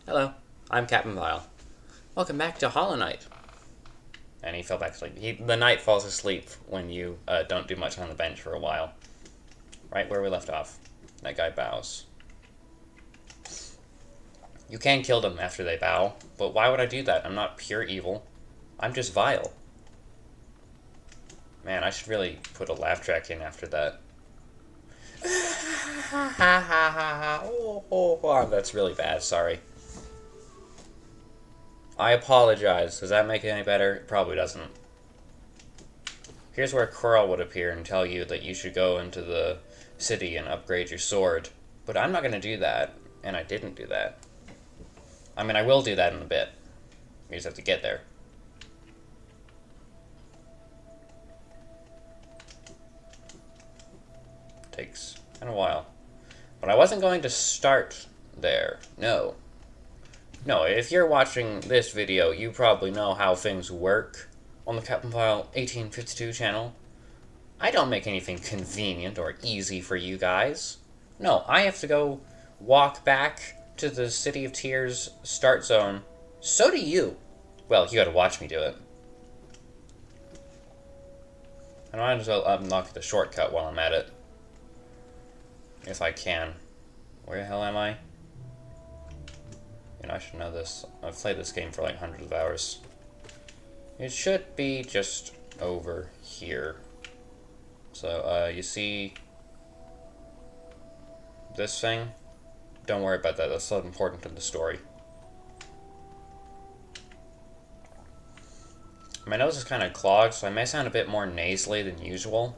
Hello, I'm Captain Vile. Welcome back to Hollow Knight. And he fell back asleep. The knight falls asleep when you don't do much on the bench for a while. Right where we left off. That guy bows. You can kill them after they bow, but why would I do that? I'm not pure evil. I'm just vile. Man, I should really put a laugh track in after that. Oh, that's really bad, sorry. I apologize. Does that make it any better? It probably doesn't. Here's where Coral would appear and tell you that you should go into the city and upgrade your sword. But I'm not going to do that, and I didn't do that. I mean, I will do that in a bit. You just have to get there. Takes kind of a while. But I wasn't going to start there. No. No, if you're watching this video, you probably know how things work on the Captain Vile 1852 channel. I don't make anything convenient or easy for you guys. No, I have to go walk back to the City of Tears start zone. So do you. Well, you gotta watch me do it. I might as well unlock the shortcut while I'm at it. If I can. Where the hell am I? You know, I should know this. I've played this game for like hundreds of hours. It should be just over here. So, you see this thing? Don't worry about that. That's not important to the story. My nose is kind of clogged, so I may sound a bit more nasally than usual.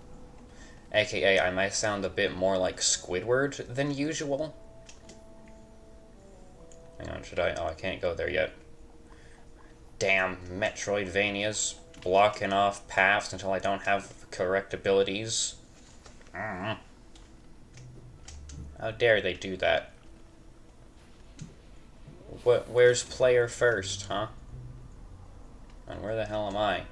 AKA, I might sound a bit more like Squidward than usual. Hang on, should I? Oh, I can't go there yet. Damn Metroidvanias blocking off paths until I don't have correct abilities. How dare they do that? Where's player first, huh? And where the hell am I?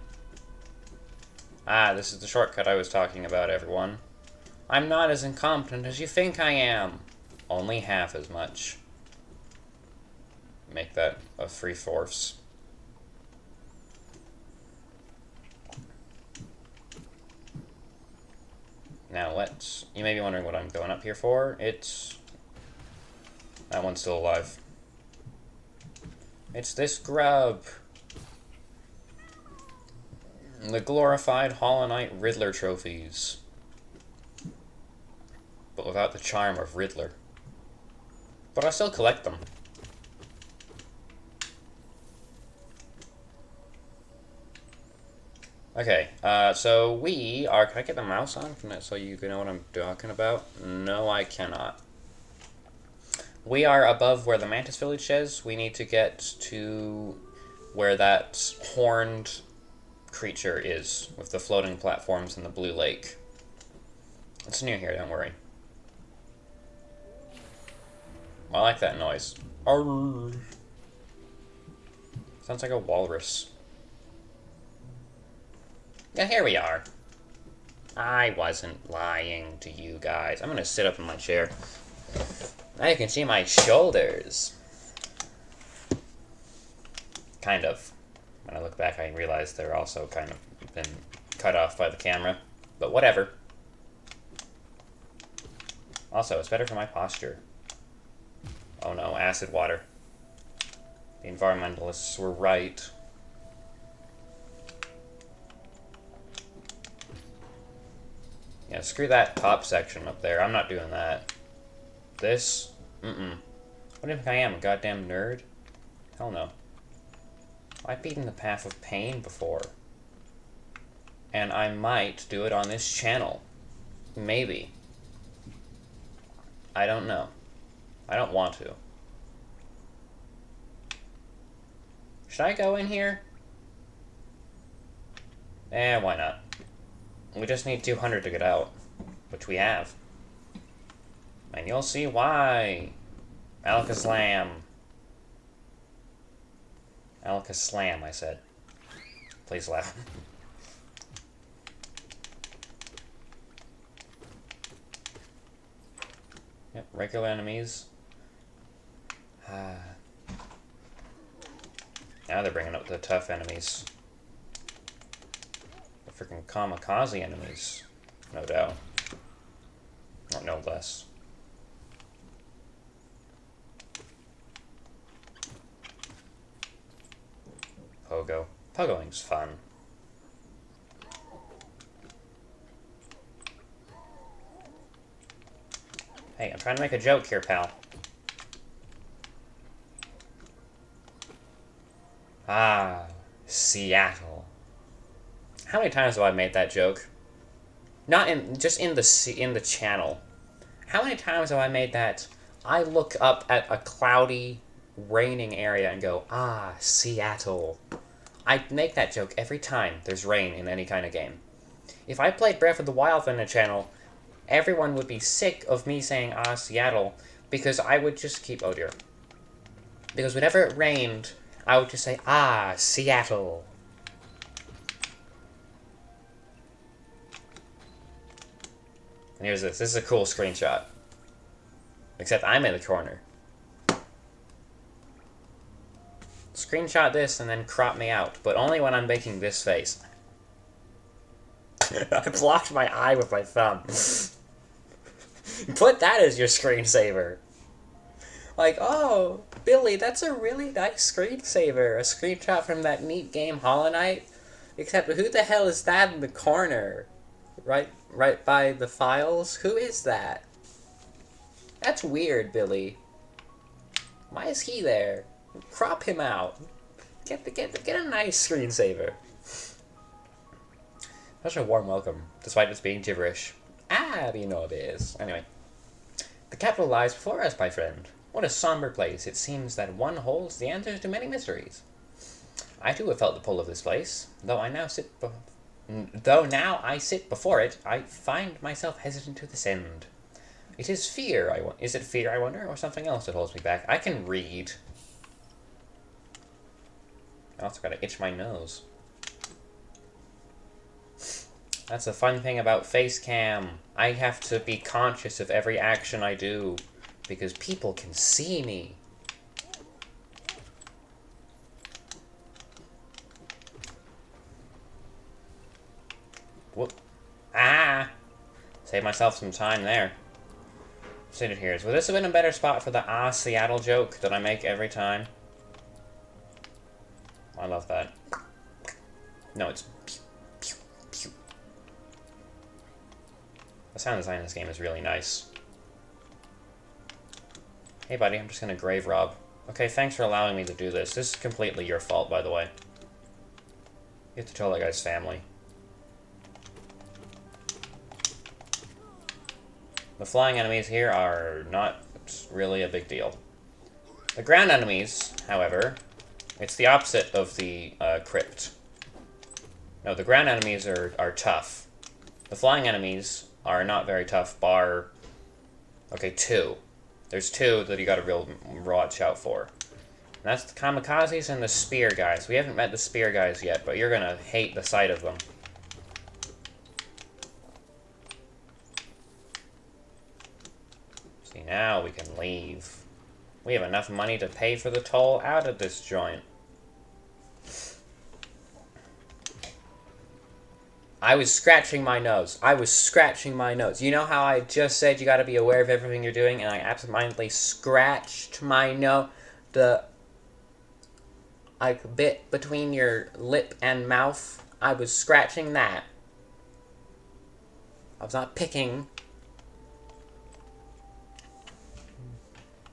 Ah, this is the shortcut I was talking about, everyone. I'm not as incompetent as you think I am. Only half as much. Make that a 3/4. Now let's... You may be wondering what I'm going up here for. It's... That one's still alive. It's this grub. The glorified Hollow Knight Riddler trophies. But without the charm of Riddler. But I still collect them. Okay, so we are... Can I get the mouse on so you can know what I'm talking about? No, I cannot. We are above where the Mantis Village is. We need to get to where that horned creature is, with the floating platforms in the blue lake. It's near here, don't worry. I like that noise. Arr. Sounds like a walrus. Yeah, here we are. I wasn't lying to you guys. I'm gonna sit up in my chair. Now you can see my shoulders. Kind of. When I look back, I realize they're also kind of been cut off by the camera. But whatever. Also, it's better for my posture. Oh no, acid water. The environmentalists were right. Yeah, screw that top section up there. I'm not doing that. This? What do you think I am, a goddamn nerd? Hell no. I've beaten the path of pain before. And I might do it on this channel. Maybe. I don't know. I don't want to. Should I go in here? Why not? We just need 200 to get out. Which we have. And you'll see why. Alakazam. Alakaslam, I said. Please laugh. Yep, regular enemies. Now they're bringing up the tough enemies. The freaking kamikaze enemies. No doubt. Or no less. Pogo. Pogoing's fun. Hey, I'm trying to make a joke here, pal. Ah, Seattle. How many times have I made that joke? Not in, just in the channel. How many times have I made that? I look up at a cloudy, raining area and go, ah, Seattle. I make that joke every time there's rain in any kind of game. If I played Breath of the Wild on the channel, everyone would be sick of me saying, ah, Seattle, because I would just keep, oh dear. Because whenever it rained, I would just say, ah, Seattle. And here's this. This is a cool screenshot. Except I'm in the corner. Screenshot this and then crop me out, but only when I'm making this face. I blocked my eye with my thumb. Put that as your screensaver. Like, oh, Billy, that's a really nice screensaver. A screenshot from that neat game Hollow Knight. Except who the hell is that in the corner? Right by the files? Who is that? That's weird, Billy. Why is he there? Crop him out. Get a nice screensaver. Such a warm welcome, despite it being gibberish. Ah, you know it is. Anyway. The capital lies before us, my friend. What a somber place. It seems that one holds the answers to many mysteries. I too have felt the pull of this place, though now I sit before it, I find myself hesitant to descend. It is fear, is it fear, I wonder, or something else that holds me back? I can read. I also gotta itch my nose. That's the fun thing about face cam. I have to be conscious of every action I do, because people can see me. Whoop. Ah! Saved myself some time there. Sit here. Would this have been a better spot for the ah Seattle joke that I make every time? I love that. No, it's pew, pew, pew. The sound design in this game is really nice. Hey buddy, I'm just gonna grave rob. Okay, thanks for allowing me to do this. This is completely your fault, by the way. You have to tell that guy's family. The flying enemies here are not really a big deal. The ground enemies, however, it's the opposite of the crypt. No, the ground enemies are tough. The flying enemies are not very tough, bar... Okay, two. There's two that you gotta watch out for. And that's the kamikazes and the spear guys. We haven't met the spear guys yet, but you're gonna hate the sight of them. See, now we can leave. We have enough money to pay for the toll out of this joint. I was scratching my nose. I was scratching my nose. You know how I just said you gotta be aware of everything you're doing, and I absentmindedly scratched my nose? The, like, bit between your lip and mouth. I was scratching that. I was not picking.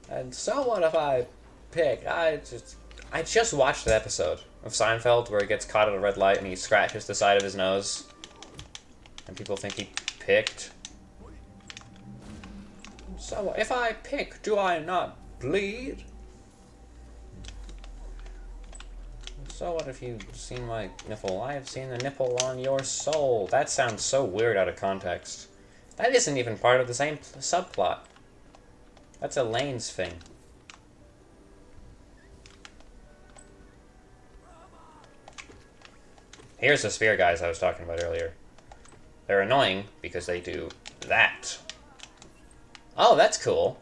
And so what if I pick? I just watched the episode of Seinfeld where he gets caught at a red light and he scratches the side of his nose. And people think he picked. So if I pick, do I not bleed? So what if you've seen my nipple? I have seen the nipple on your soul. That sounds so weird out of context. That isn't even part of the same subplot. That's Elaine's thing. Here's the spear guys I was talking about earlier. They're annoying because they do that. Oh, that's cool.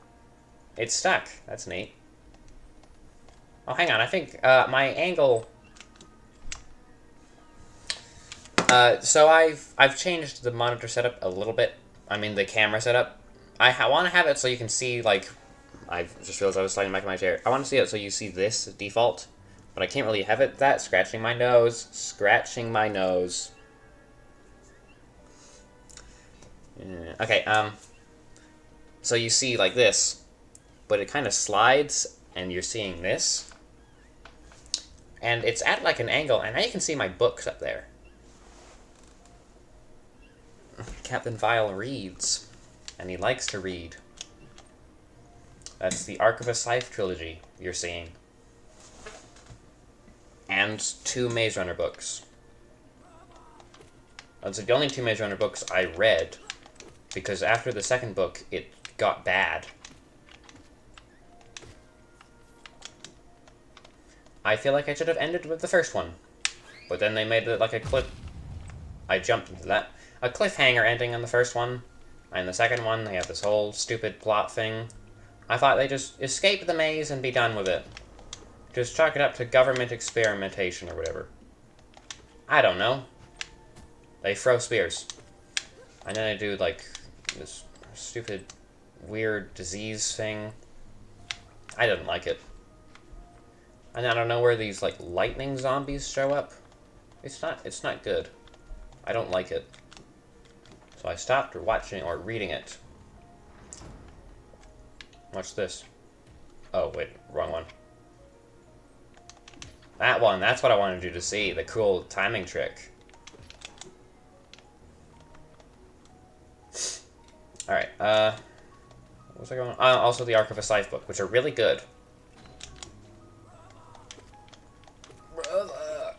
It's stuck. That's neat. Oh, hang on. I think my angle So I've changed the monitor setup a little bit. I mean the camera setup. I want to have it so you can see like. I just realized I was sliding back in my chair. I want to see it so you see this default, but I can't really have it that. Scratching my nose. Scratching my nose. Okay. So you see like this, but it kind of slides, and you're seeing this, and it's at like an angle, and now you can see my books up there. Captain Vile reads, and he likes to read. That's the Ark of a Scythe trilogy you're seeing. And 2 Maze Runner books. Those are the only 2 Maze Runner books I read, because after the second book, it got bad. I feel like I should have ended with the first one, but then they made it like a I jumped into that. A cliffhanger ending on the first one, and the second one, they have this whole stupid plot thing. I thought they just escape the maze and be done with it. Just chalk it up to government experimentation or whatever. I don't know. They throw spears. And then they do, like, this stupid, weird disease thing. I didn't like it. And I don't know where these, like, lightning zombies show up. It's not good. I don't like it. So I stopped watching or reading it. Watch this. Oh, wait, wrong one. That one, that's what I wanted you to see, the cool timing trick. Alright, what was I going on? Also the Ark of a Scythe book, which are really good. Brother.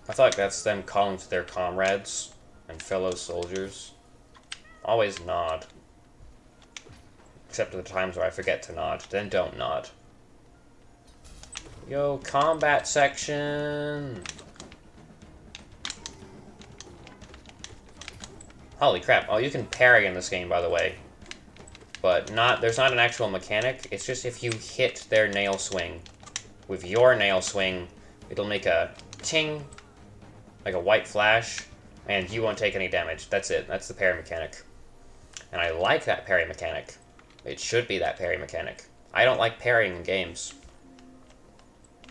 I feel like that's them calling to their comrades and fellow soldiers. Always nod. Except at the times where I forget to nod. Then don't nod. Yo, combat section! Holy crap. Oh, you can parry in this game, by the way. But there's not an actual mechanic. It's just if you hit their nail swing with your nail swing, it'll make a ting, like a white flash, and you won't take any damage. That's it. That's the parry mechanic. And I like that parry mechanic. It should be that parry mechanic. I don't like parrying in games.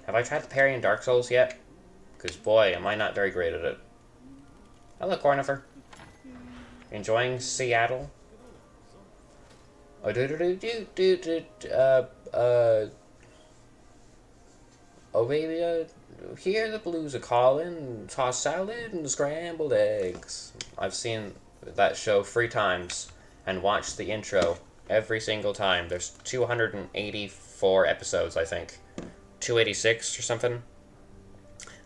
Have I tried the parry in Dark Souls yet? Because, boy, am I not very great at it. Hello, Cornifer. Enjoying Seattle? Oh, oh, baby, hear the blues are calling, toss salad and scrambled eggs. I've seen that show 3 times and watched the intro every single time. There's 284 episodes, I think. 286 or something.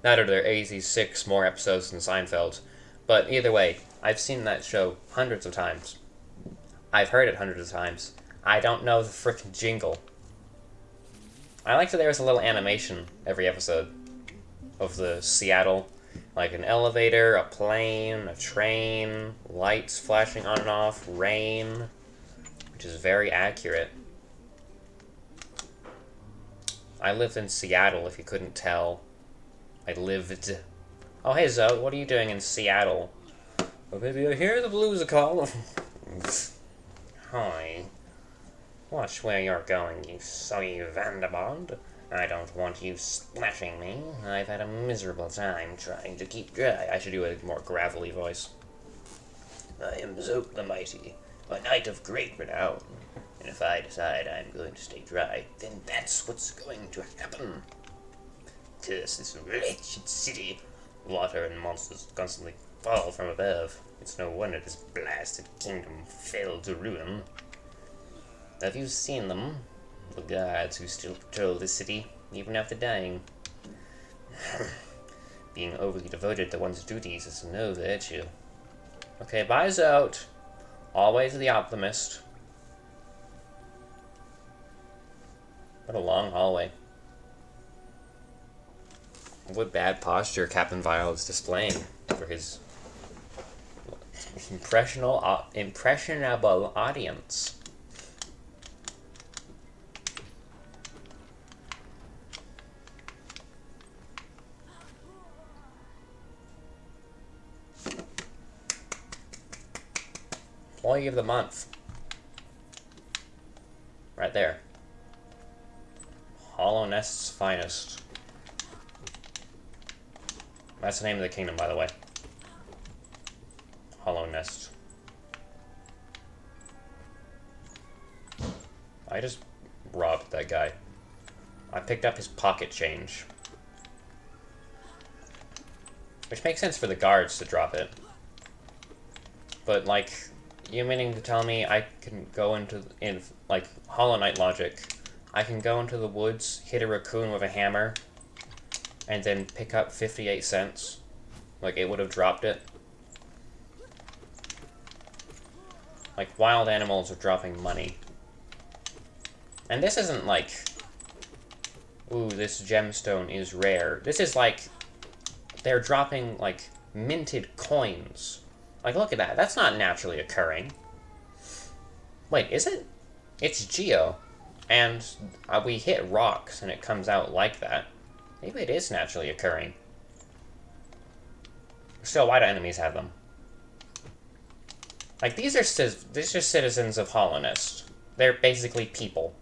That or there are 86 more episodes than Seinfeld. But either way, I've seen that show hundreds of times. I've heard it hundreds of times. I don't know the frickin' jingle. I like that there's a little animation every episode of the Seattle. Like an elevator, a plane, a train, lights flashing on and off, rain, which is very accurate. I lived in Seattle, if you couldn't tell. I lived. Oh, hey, Zoe, what are you doing in Seattle? Oh, baby, I hear the blues are calling. Hi. Watch where you're going, you soggy Vanderbond. I don't want you splashing me. I've had a miserable time trying to keep dry. I should do a more gravelly voice. I am Zoke the Mighty, a knight of great renown. And if I decide I'm going to stay dry, then that's what's going to happen. Curse this wretched city. Water and monsters constantly fall from above. It's no wonder this blasted kingdom fell to ruin. Have you seen them? The guards who still patrol the city, even after dying. Being overly devoted to one's duties is no virtue. Okay, bye's out. Always the optimist. What a long hallway. What bad posture Captain Vile is displaying for his impressionable audience. Employee of the month. Right there. Hollow Nest's finest. That's the name of the kingdom, by the way. Hollow Nest. I just robbed that guy. I picked up his pocket change. Which makes sense for the guards to drop it. But, like, you meaning to tell me I can go into, like, Hollow Knight logic, I can go into the woods, hit a raccoon with a hammer, and then pick up 58 cents? Like, it would have dropped it? Like, wild animals are dropping money. And this isn't like, ooh, this gemstone is rare. This is like, they're dropping, like, minted coins. Like, look at that. That's not naturally occurring. Wait, is it? It's Geo. And we hit rocks and it comes out like that. Maybe it is naturally occurring. Still, why do enemies have them? Like, these are citizens of Hollow Nest. They're basically people.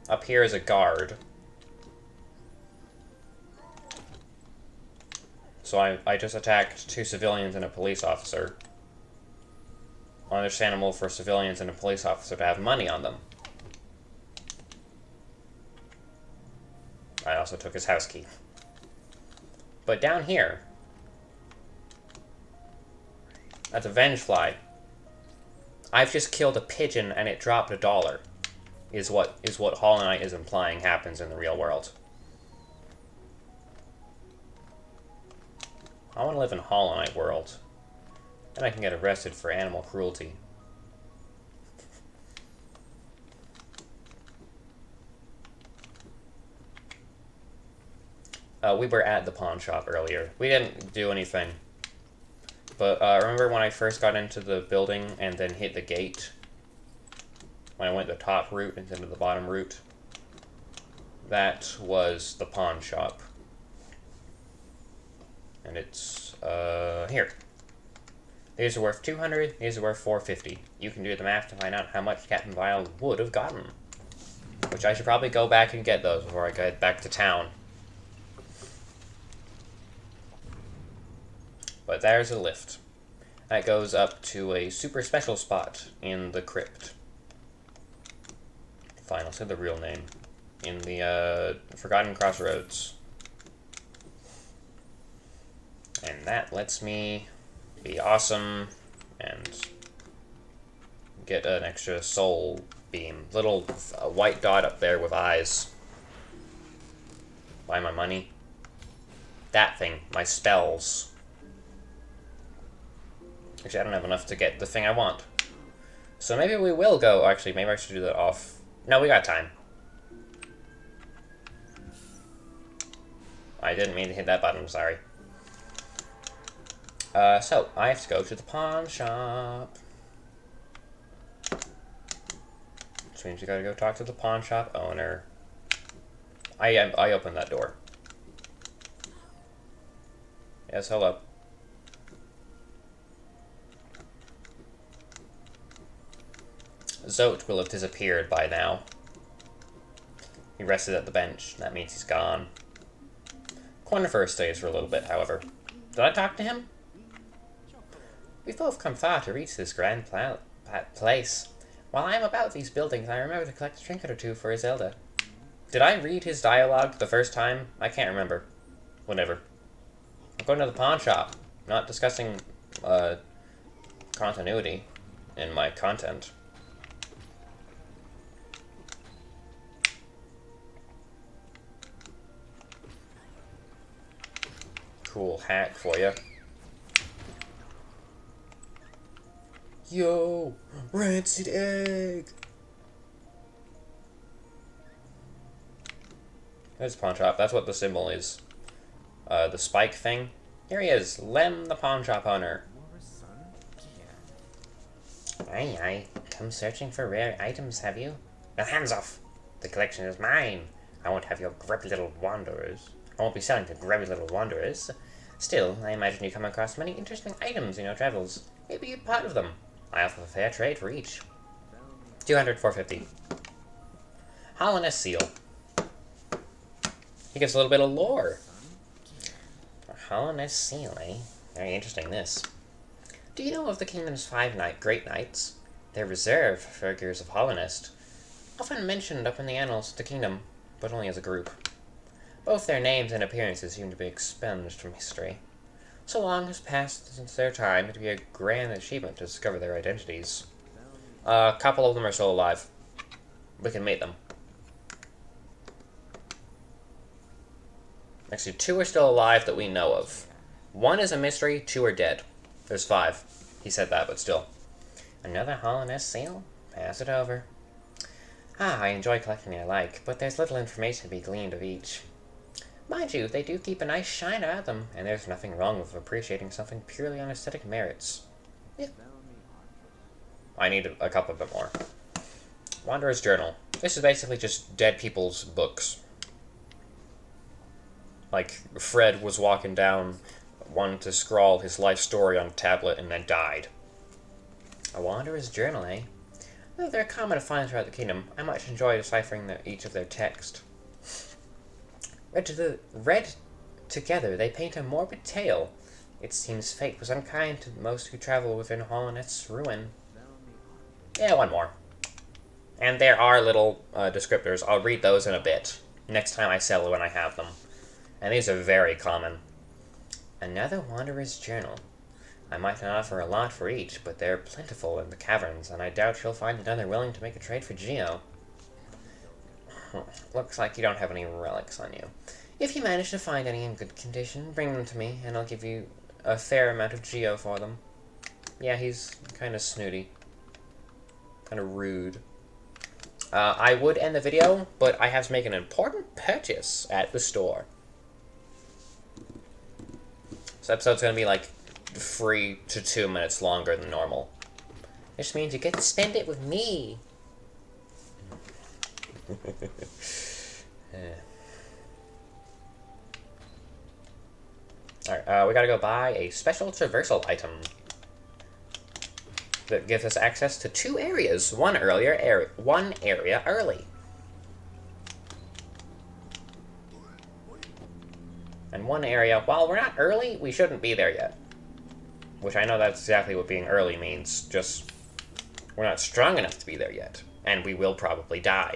Up here is a guard. So I just attacked 2 civilians and a police officer. Understandable for civilians and a police officer to have money on them. I also took his house key. But down here, that's a Vengefly. I've just killed a pigeon and it dropped $1. Is what Hollow Knight is implying happens in the real world. I want to live in Hollow Knight world. Then I can get arrested for animal cruelty. We were at the pawn shop earlier. We didn't do anything. But remember when I first got into the building and then hit the gate? When I went the top route instead of the bottom route? That was the pawn shop. And it's, here. These are worth 200, these are worth 450. You can do the math to find out how much Captain Vile would have gotten. Which I should probably go back and get those before I get back to town. But there's a lift. That goes up to a super special spot in the crypt. Fine, I'll say the real name. In the, Forgotten Crossroads. And that lets me be awesome and get an extra soul beam. Little white dot up there with eyes. Buy my money. That thing, my spells. Actually, I don't have enough to get the thing I want. So maybe we will go. Actually, maybe I should do that off. No, we got time. I didn't mean to hit that button, sorry. So, I have to go to the pawn shop. Which means you gotta go talk to the pawn shop owner. I opened that door. Yes, hello. Zote will have disappeared by now. He rested at the bench. That means he's gone. Cornifer stays for a little bit, however. Did I talk to him? We've both come far to reach this grand place. While I am about these buildings, I remember to collect a trinket or two for Iselda. Did I read his dialogue the first time? I can't remember. Whatever. I'm going to the pawn shop. Not discussing, continuity in my content. Cool hack for you. Yo, rancid egg. There's pawn shop. That's what the symbol is. The spike thing. Here he is, Lem, the pawn shop owner. Aye, aye. Come searching for rare items, have you? Now hands off. The collection is mine. I won't have your grubby little wanderers. I won't be selling to grubby little wanderers. Still, I imagine you come across many interesting items in your travels. Maybe you're part of them. I offer a fair trade for each. 200, 450. Hollowness Seal. He gives a little bit of lore. Hollowness Seal, eh? Very interesting, this. Do you know of the kingdom's 5 great knights? They're reserved for figures of Hollowness, often mentioned up in the annals of the kingdom, but only as a group. Both their names and appearances seem to be expunged from history. So long has passed since their time, it would be a grand achievement to discover their identities. A couple of them are still alive. We can meet them. Actually, 2 are still alive that we know of. 1 is a mystery, 2 are dead. There's 5. He said that, but still. Another Hollowness Seal? Pass it over. I enjoy collecting I like, but there's little information to be gleaned of each. Mind you, they do keep a nice shine about them, and there's nothing wrong with appreciating something purely on aesthetic merits. Yeah. I need a couple bit more. Wanderer's Journal. This is basically just dead people's books. Like, Fred was walking down, wanted to scrawl his life story on a tablet, and then died. A Wanderer's Journal, eh? Though they're common to find throughout the kingdom, I much enjoy deciphering each of their text. Read together, they paint a morbid tale. It seems fate was unkind to most who travel within Hollowness' ruin. Yeah, 1 more. And there are little descriptors. I'll read those in a bit. Next time I sell when I have them. And these are very common. Another Wanderer's Journal. I might not offer a lot for each, but they're plentiful in the caverns, and I doubt you'll find another willing to make a trade for Geo. Looks like you don't have any relics on you. If you manage to find any in good condition, bring them to me, and I'll give you a fair amount of Geo for them. Yeah, he's kind of snooty. Kind of rude. I would end the video, but I have to make an important purchase at the store. This episode's going to be like 3 to 2 minutes longer than normal. Which means you get to spend it with me. Alright, we gotta go buy a special traversal item that gives us access to 2 areas. One area early. And 1 area, while we're not early, we shouldn't be there yet. Which I know that's exactly what being early means, just we're not strong enough to be there yet. And we will probably die.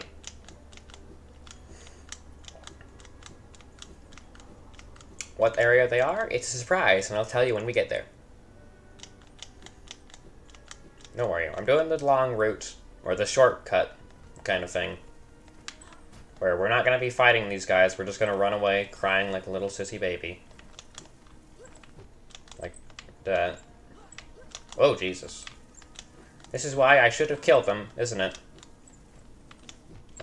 What area they are? It's a surprise, and I'll tell you when we get there. Don't worry, I'm doing the long route, or the shortcut kind of thing. Where we're not going to be fighting these guys, we're just going to run away crying like a little sissy baby. Like that. Oh, Jesus. This is why I should have killed them, isn't it?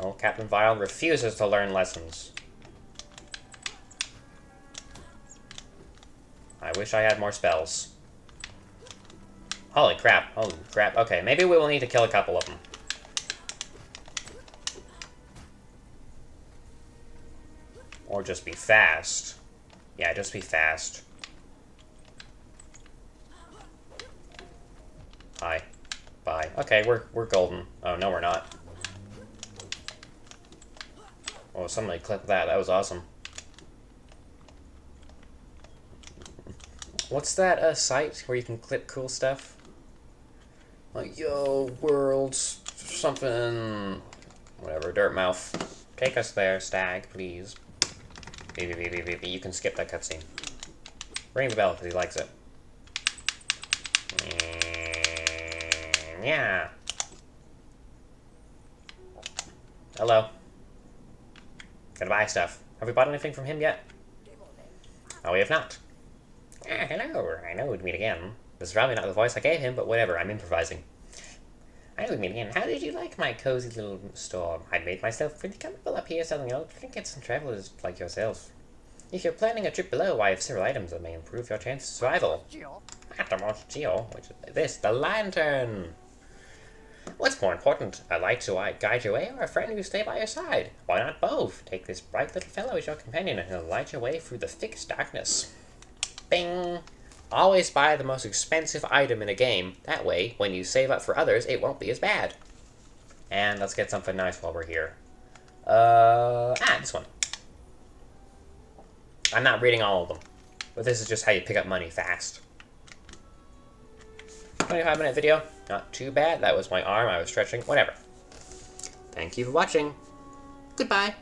Well, Captain Vile refuses to learn lessons. I wish I had more spells. Holy crap, holy crap. Okay, maybe we will need to kill a couple of them. Or just be fast. Yeah, just be fast. Hi. Bye. Okay, we're golden. Oh, no, we're not. Oh, somebody clip that. That was awesome. What's that site where you can clip cool stuff? Like, yo, worlds, something... Whatever, Dirtmouth. Take us there, Stag, please. You can skip that cutscene. Ring the bell, because he likes it. Yeah. Hello. Gonna buy stuff. Have we bought anything from him yet? Oh, we have not. Ah, hello. I know we'd meet again. This is probably not the voice I gave him, but whatever, I'm improvising. I know we'd meet again. How did you like my cozy little store? I made myself pretty comfortable up here selling old trinkets and travelers like yourself. If you're planning a trip below, I have several items that may improve your chance of survival. Geo, which is this, the lantern! What's more important, a light to guide your way or a friend who stay by your side? Why not both? Take this bright little fellow as your companion and he'll light your way through the thickest darkness. Bing! Always buy the most expensive item in a game. That way, when you save up for others, it won't be as bad. And let's get something nice while we're here. This one. I'm not reading all of them, but this is just how you pick up money fast. 25-minute video. Not too bad. That was my arm. I was stretching. Whatever. Thank you for watching. Goodbye.